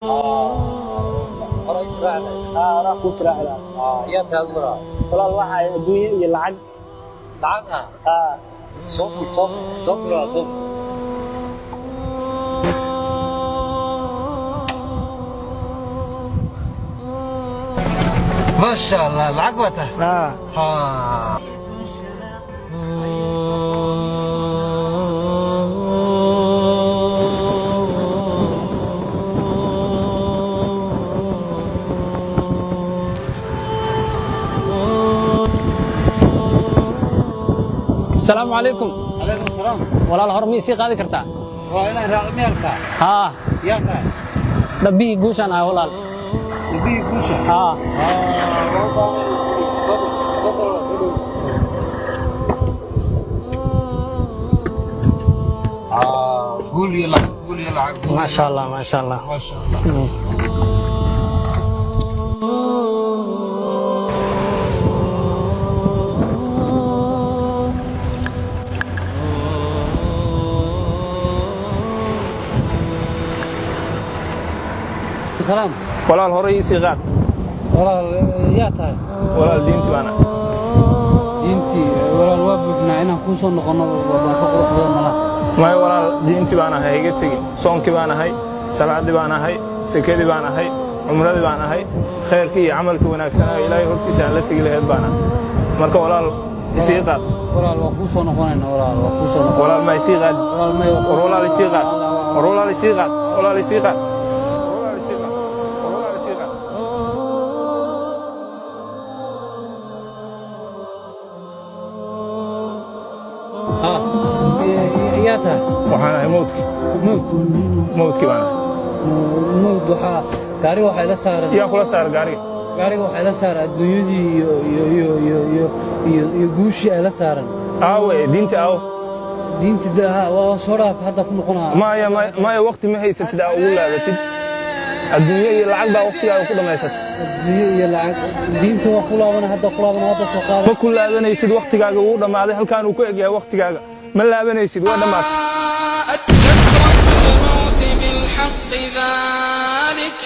رئيس راعي راح وسرع له يا تهمرا والله الله الدنيا iyo lacag lacag صفر ما شاء الله العقبته ها السلام عليكم. عليكم السلام. ولا الهرمي سي قادي كرتا وإنا راعي أركا ها يا كاي دبي غوشان هاي ولا يبي قوشة ها قول يلا ما شاء الله ما شاء الله ما شاء الله. سلام ولا الهوري سيغاد والله يا تاي ولا الدينتي وانا انتي والله الوابنا انا كوسو نقنو بابا فقر ملا ما ولا الدينتي وانا هي iga tagi soonki baana hay salaadi baana hay sakadi baana hay umradi baana hay khayrkii iyo amalkii wanaagsan ilaahay hortiisa la tagi lahayd baana marka walaal isiiqad walaal waa kuusoo noqonayna waa kuusoo noqon walaal ma isiiqad walaal isiiqad walaal isiiqad walaal isiiqad يا تا waxaan moodki baana mood waxa gaari waxa la saaran yaa kula saar gaariga waxa la saaran adduunyadii iyo guushi ay la saaran aawe diinta aaw diinta waa soo dhaaf hadda ku noqonaa maya waqti ma haysatid aa ugu laabatid adduunyo iyo lacag baa waqtigaaga ku dhammaysatay adduunyo iyo lacag diinta waa ku laaban hadda soo qaada ma ku laabanaysid waqtigaaga uu dhammaaday halkaan uu ku egyahay waqtigaaga ما لابنيسيد ولا مات أتذكرة الموت بالحق ذلك